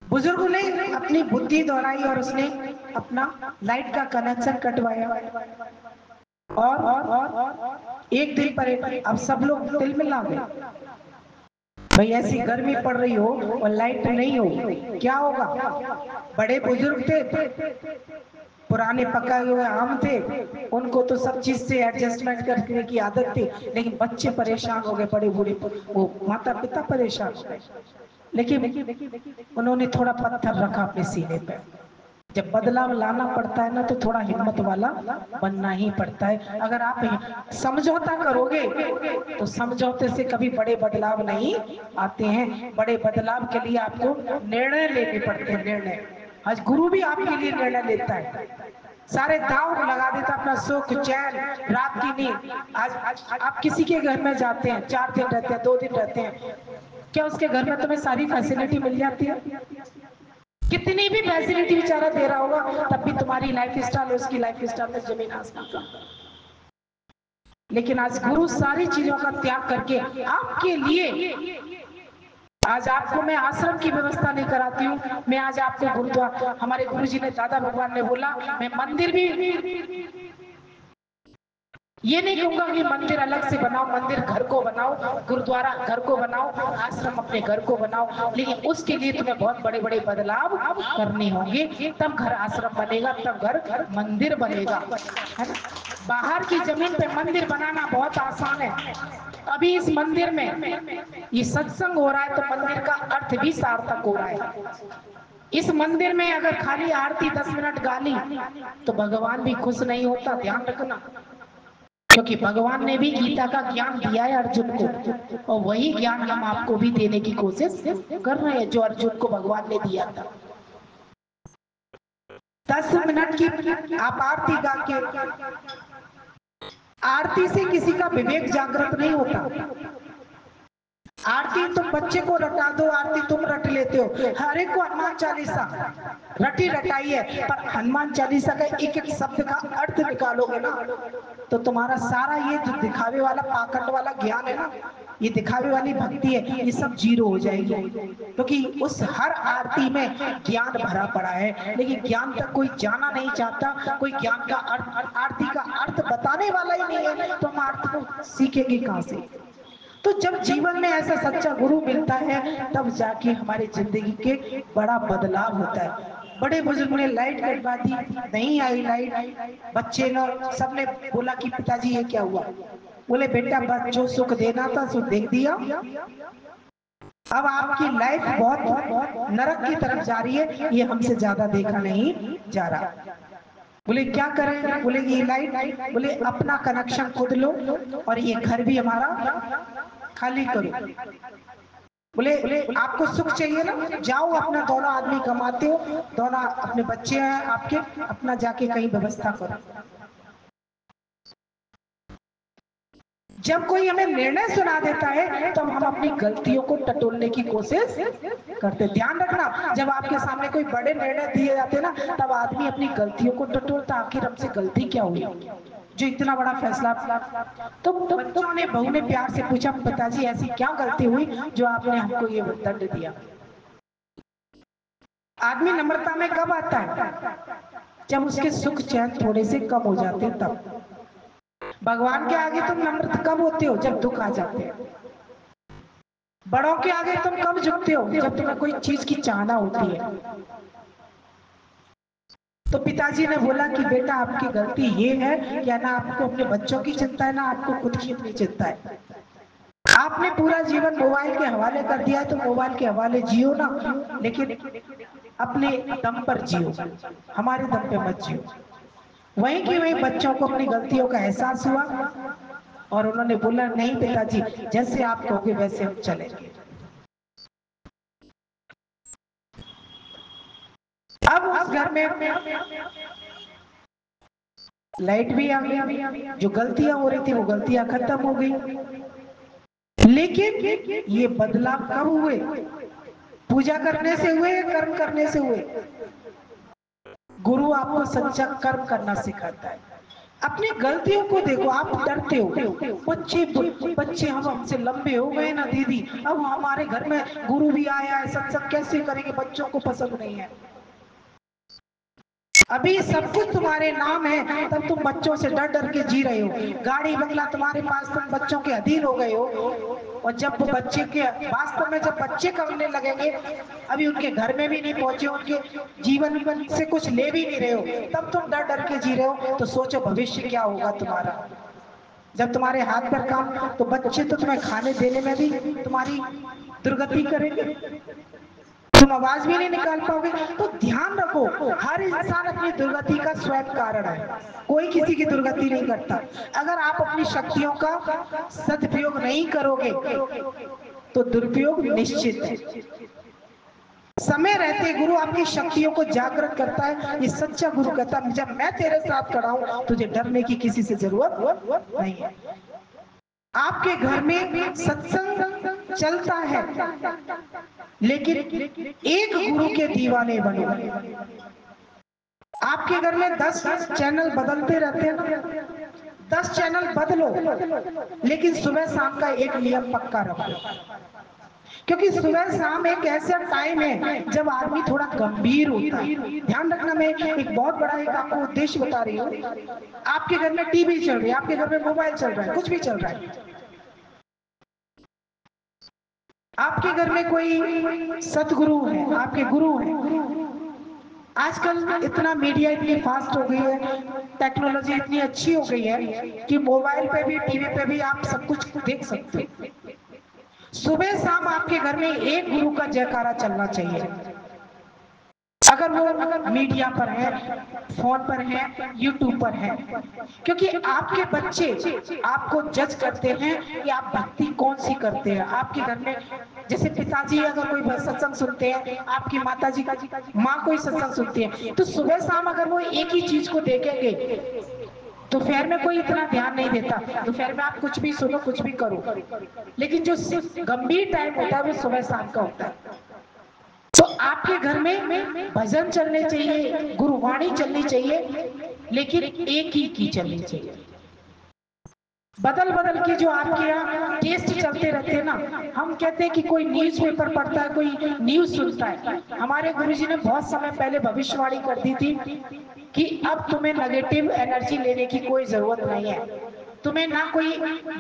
बुजुर्ग ने अपनी बुद्धि दोहराई और उसने अपना लाइट का कनेक्शन कटवाया, और एक दिन पर अब सब लोग दिल मिला गए। भाई ऐसी गर्मी पड़ रही हो और लाइट नहीं हो, क्या होगा? बड़े बुजुर्ग थे, पुराने पकाए हुए आम थे, उनको तो सब चीज से एडजस्टमेंट करने की आदत थी, लेकिन बच्चे परेशान हो गए, बड़े बूढ़े, वो माता पिता परेशान हो गए। लेकिन उन्होंने थोड़ा पत्थर रखा अपने सीने पे। जब बदलाव लाना पड़ता है ना, तो थोड़ा हिम्मत वाला बनना ही पड़ता है। अगर आप समझौता करोगे, तो समझौते से कभी बड़े बदलाव नहीं आते हैं। बड़े बदलाव के लिए आपको निर्णय लेने पड़ते हैं, निर्णय। आज गुरु भी आपके लिए निर्णय लेता है, सारे दांव लगा देता, अपना सुख चैन रात की नींद। आज आप किसी के घर में जाते हैं, 4 दिन रहते हैं, 2 दिन रहते हैं, क्या उसके घर में तुम्हें सारी फैसिलिटी मिल जाती है? कितनी भी फैसिलिटी बेचारा दे रहा होगा, तब भी तुम्हारी लाइफ स्टाइल उसकी लाइफ स्टाइल में जमीन आसमान का। लेकिन आज गुरु सारी चीजों का त्याग करके आपके लिए, आज आपको मैं आश्रम की व्यवस्था नहीं कराती हूँ, मैं आज आपको गुरुद्वारा, हमारे गुरुजी ने, दादा भगवान ने बोला, मैं मंदिर भी, ये नहीं कहूंगा कि मंदिर अलग से बनाओ, मंदिर घर को बनाओ, गुरुद्वारा घर को बनाओ, आश्रम अपने घर को बनाओ, लेकिन उसके लिए तुम्हें बहुत बड़े बड़े बदलाव करने होंगे, तब घर आश्रम बनेगा, तब घर मंदिर बनेगा, है ना? बाहर की जमीन पे मंदिर बनाना बहुत आसान है। अभी इस मंदिर में ये सत्संग हो रहा है, तो मंदिर का अर्थ भी सार्थक हो रहा है। इस मंदिर में अगर खाली आरती 10 मिनट गाली, तो भगवान भी खुश नहीं होता, ध्यान रखना। क्योंकि भगवान ने भी गीता का ज्ञान दिया है अर्जुन को, और वही ज्ञान हम आपको भी देने की कोशिश कर रहे हैं, जो अर्जुन को भगवान ने दिया था। 10 मिनट की आप आरती गा के, आरती से किसी का विवेक जागृत नहीं होता। आरती तुम बच्चे को रटा दो, आरती तुम रट लेते हो, हर एक को हनुमान चालीसा रटी रटाई है, पर हनुमान चालीसा का एक एक शब्द का अर्थ निकालोगे ना, तो तुम्हारा सारा ये जो दिखावे वाला पाखंड वाला ज्ञान है ना, ये दिखावे वाली भक्ति है, ये सब जीरो हो जाएगी। क्योंकि उस हर आरती में ज्ञान भरा पड़ा है, लेकिन ज्ञान तक कोई जाना नहीं चाहता, कोई ज्ञान का अर्थ, आरती का अर्थ बताने वाला ही नहीं है, तो हम आरती को सीखेंगे कहाँ से? तो जब जीवन में ऐसा सच्चा गुरु मिलता है, तब जाके हमारी जिंदगी के बड़ा बदलाव होता है। बड़े बुजुर्ग ने लाइट कटवा दी, नहीं आई लाइट, बच्चे ने, सबने बोला कि पिताजी ये क्या हुआ? बोले बेटा, बस जो सुख देना था सो दे दिया, अब आपकी लाइफ बहुत नरक की तरफ जा रही है, ये हमसे ज्यादा देखा नहीं जा रहा। बोले क्या करें? बोले ये लाइट, बोले अपना कनेक्शन खुद लो, और ये घर भी हमारा खाली करो। बोले आपको सुख चाहिए ना, जाओ अपना दोनों आदमी कमाते हो, दोनों अपने बच्चे हैं आपके, अपना जाके कहीं व्यवस्था करो। जब कोई हमें निर्णय सुना देता है तो हम अपनी गलतियों को टटोलने की कोशिश करते। ध्यान रखना, जब आपके सामने कोई बड़े निर्णय दिए जाते ना, तब आदमी अपनी गलतियों को टटोलता, आखिर हमसे गलती क्या हुई जो इतना बड़ा फैसला। तो बच्चों ने, बहू ने प्यार से पूछा, पिताजी ऐसी क्या गलती हुई जो आपने हमको ये दंड दिया। आदमी नम्रता में कब आता है? जब उसके सुख चैन थोड़े से कम हो जाते हैं तब। भगवान के आगे तुम नम्र कब होते हो? जब दुख आ जाते हैं। बड़ों के आगे तुम कब झुकते हो? जब तुम्हें कोई चीज की चाहना होती है। तो पिताजी ने बोला कि बेटा आपकी गलती ये है कि ना आपको अपने बच्चों की चिंता है, ना आपको खुद की अपनी चिंता है। आपने पूरा जीवन मोबाइल के हवाले कर दिया है, तो मोबाइल के हवाले जियो ना, लेकिन अपने दम पर जियो, हमारे दम पे मत जियो। वहीं की वहीं बच्चों को अपनी गलतियों का एहसास हुआ और उन्होंने बोला नहीं पिताजी, जैसे आप कहोगे वैसे हम चलेंगे। अब उस घर में लाइट भी आ गई, जो गलतियां हो रही थी वो गलतियां खत्म हो गई। लेकिन ये बदलाव कब हुए? पूजा करने से हुए या कर्म करने से हुए? गुरु आपको सच्चा कर्म करना सिखाता है। अपनी गलतियों को देखो, आप डरते हो, बच्चे बच्चे हम हमसे लंबे हो गए ना दीदी, अब हमारे घर में गुरु भी आया है, सत्संग कैसे करेंगे, बच्चों को पसंद नहीं है। अभी सब कुछ तुम्हारे नाम है, तब तुम बच्चों से डर डर के जी रहे हो। गाड़ी बंगला तुम्हारे पास, तुम बच्चों के अधीन हो गए हो। और जब बच्चे के वास्तव में जब बच्चे करने लगेंगे, अभी उनके घर में भी नहीं पहुंचे, उनके जीवन से कुछ ले भी नहीं रहे हो, तब तुम डर डर के जी रहे हो। तो सोचो भविष्य क्या होगा तुम्हारा। जब तुम्हारे हाथ पर काम, तो बच्चे तो तुम्हें खाने देने में भी तुम्हारी दुर्गति करेंगे, तुम आवाज भी नहीं निकाल पाओगे। तो ध्यान रखो, हर इंसान अपनी दुर्गति का स्वयं कारण है, कोई किसी की दुर्गति नहीं करता। अगर आप अपनी शक्तियों का सदुपयोग नहीं करोगे तो दुरुपयोग निश्चित है। समय रहते गुरु आपकी शक्तियों को जागृत करता है। ये सच्चा गुरु कहता है जब मैं तेरे साथ खड़ा हूं, तुझे डरने की किसी से जरूरत नहीं है। आपके घर में सत्संग चलता है, लेकिन एक गुरु के दीवाने बनो। आपके घर में 10 चैनल बदलते रहते हैं, 10 चैनल बदलो, लेकिन सुबह शाम का एक नियम पक्का रखो। क्योंकि सुबह शाम एक ऐसा टाइम है जब आदमी थोड़ा गंभीर होता है। ध्यान रखना, मैं एक बहुत बड़ा एक आपको उद्देश्य बता रही हूँ। आपके घर में टीवी चल रही है, आपके घर में मोबाइल चल रहा है, कुछ भी चल रहा है, आपके घर में कोई सतगुरु है, आपके गुरु है। आजकल इतना मीडिया इतनी फास्ट हो गई है, टेक्नोलॉजी इतनी अच्छी हो गई है कि मोबाइल पे भी, टीवी पे भी आप सब कुछ देख सकते हो। सुबह शाम आपके घर में एक गुरु का जयकारा चलना चाहिए। अगर वो मीडिया पर है, फोन पर है, यूट्यूब पर है, क्योंकि आपके बच्चे आपको जज करते हैं कि आप भक्ति कौन सी करते हैं। आपके घर में जैसे पिताजी अगर कोई सत्संग सुनते हैं, आपकी माता जी माँ कोई सत्संग सुनती है, तो सुबह शाम अगर वो एक ही चीज को देखेंगे, दोपहर में कोई इतना ध्यान नहीं देता, दोपहर में आप कुछ भी सुनो, कुछ भी करो, लेकिन जो गंभीर टाइम होता है वो सुबह शाम का होता है। तो आपके घर में भजन चलने चाहिए, गुरुवाणी चलनी चाहिए, लेकिन एक ही की चलनी चाहिए। बदल बदल के जो आपके यहाँ टेस्ट चलते रहते हैं ना, हम कहते हैं कि कोई न्यूज पेपर पढ़ता है, कोई न्यूज सुनता है। हमारे गुरुजी ने बहुत समय पहले भविष्यवाणी कर दी थी कि अब तुम्हें नेगेटिव एनर्जी लेने की कोई जरूरत नहीं है। तुम्हें ना कोई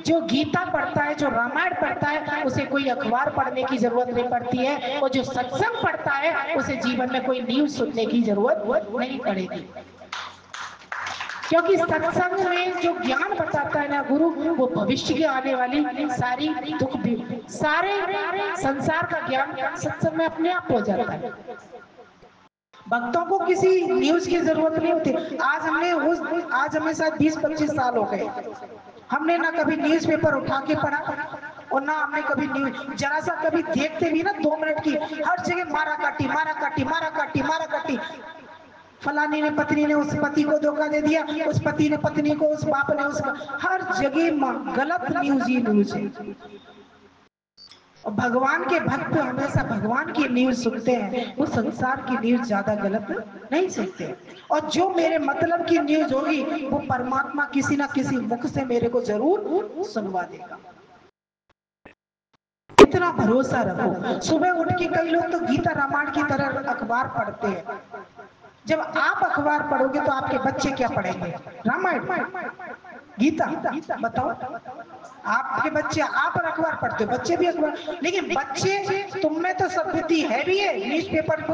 जो गीता पढ़ता है, जो रामायण पढ़ता है, उसे कोई अखबार पढ़ने की जरूरत नहीं पड़ती है, और जो सत्संग पढ़ता है उसे जीवन में कोई न्यूज सुनने की जरूरत नहीं पड़ेगी। क्योंकि सत्संग में जो ज्ञान बताता है ना गुरु, वो भविष्य की आने वाली सारी दुख भी, सारे संसार का ज्ञान सत्संग में अपने आप हो जाता है। भक्तों को किसी न्यूज की जरूरत नहीं होती। आज हमें शायद 20-25 साल हो गए, हमने ना कभी न्यूज पेपर उठा के पढ़ा, और ना हमने कभी न्यूज जरा सा कभी देखते भी ना 2 मिनट की, हर जगह मारा काटी मारा काटी मारा काटी मारा काटी, फलानी ने पत्नी ने उस पति को धोखा दे दिया, उस पति ने पत्नी को, उस बाप ने उसका, हर जगह गलत न्यूज ही न्यूज है। और भगवान के भक्त हमेशा भगवान की न्यूज सुनते हैं, वो संसार की न्यूज ज्यादा गलत नहीं सुनते। और जो मेरे मतलब की न्यूज होगी वो परमात्मा किसी ना किसी मुख से मेरे को जरूर सुनवा देगा। इतना भरोसा रखो। सुबह उठ के कई लोग तो गीता रामायण की तरह अखबार पढ़ते हैं। जब आप अखबार पढ़ोगे तो आपके बच्चे क्या पढ़ेंगे? रामायण, गीता, बताओ। आपके बच्चे, आप अखबार पढ़ते हो, बच्चे भी अखबार, लेकिन बच्चे, तुम में तो सद्बुद्धि है भी है न्यूज़पेपर को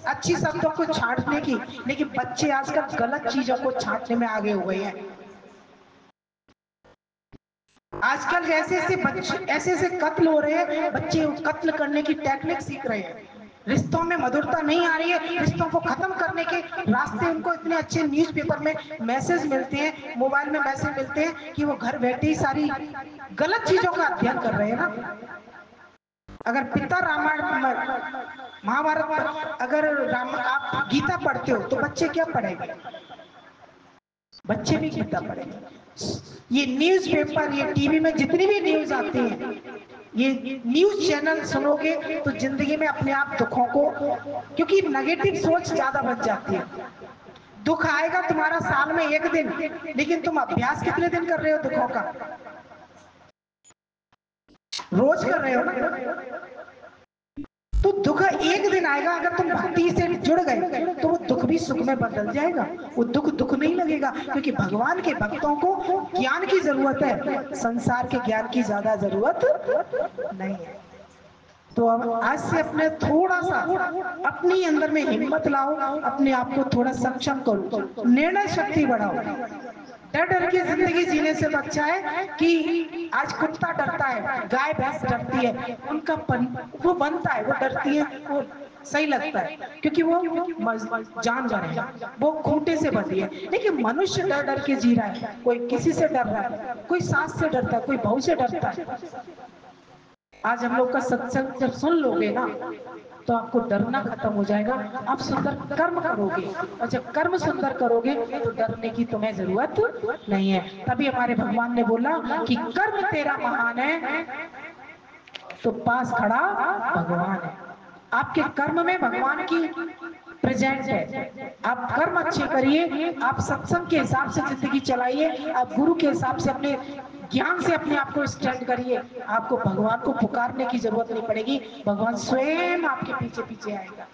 अच्छी शब्दों को छांटने की, लेकिन बच्चे आजकल गलत चीजों को छांटने में आगे हो गए हैं। आजकल ऐसे ऐसे कत्ल हो रहे हैं, बच्चे कत्ल करने की टेक्निक सीख रहे हैं। रिश्तों में मधुरता नहीं आ रही है, रिश्तों को खत्म करने के रास्ते उनको इतने अच्छे न्यूज़पेपर में मैसेज मिलते हैं, मोबाइल में मैसेज मिलते हैं कि वो घर बैठे ही सारी गलत चीजों का अध्ययन कर रहे हैं ना। अगर पिता रामायण महाभारत, अगर आप गीता पढ़ते हो तो बच्चे क्या पढ़ेंगे? बच्चे भी गीता पढ़ेंगे। ये न्यूज़पेपर, ये टीवी में जितनी भी न्यूज आती है, ये न्यूज चैनल सुनोगे तो जिंदगी में अपने आप दुखों को, क्योंकि नेगेटिव सोच ज्यादा बन जाती है। दुख आएगा तुम्हारा साल में एक दिन, लेकिन तुम अभ्यास कितने दिन कर रहे हो दुखों का? रोज कर रहे हो ना। तो दुख एक दिन आएगा, अगर तुम भक्ति से जुड़ गए तो वो दुख भी सुख में बदल जाएगा। वो दुख दुख नहीं लगेगा, क्योंकि भगवान के भक्तों को ज्ञान की जरूरत है, संसार के ज्ञान की ज्यादा जरूरत नहीं है। तो अब आज से अपने थोड़ा सा अपनी अंदर में हिम्मत लाओ, अपने आप को थोड़ा सक्षम करो, निर्णय शक्ति बढ़ाओ। डर डर के जिंदगी जीने से तो अच्छा है कि आज कुत्ता डरता है, गाय भैंस डरती है, उनका वो बनता है, वो डरती है, वो सही लगता है, क्योंकि वो जानवर है, वो खूंटे से बंधी है। लेकिन मनुष्य डर डर के जी रहा है, कोई किसी से डर रहा है, कोई सास से डरता है, कोई बहू से डरता है। आज हम लोग का सत्संग जब सुन लोगे ना तो आपको डरना खत्म हो जाएगा। आप सुंदर कर्म करोगे, और जब कर्म सुंदर करोगे तो डरने की तुम्हें जरूरत नहीं है। तभी हमारे भगवान ने बोला कि कर्म तेरा महान है तो पास खड़ा भगवान है। आपके कर्म में भगवान की प्रेजेंट है। आप कर्म अच्छे करिए, आप सत्संग के हिसाब से जिंदगी चलाइए, आप गुरु के हिसाब से अपने ज्ञान से अपने आप को स्टैंड करिए। आपको भगवान को पुकारने की जरूरत नहीं पड़ेगी, भगवान स्वयं आपके पीछे पीछे आएगा।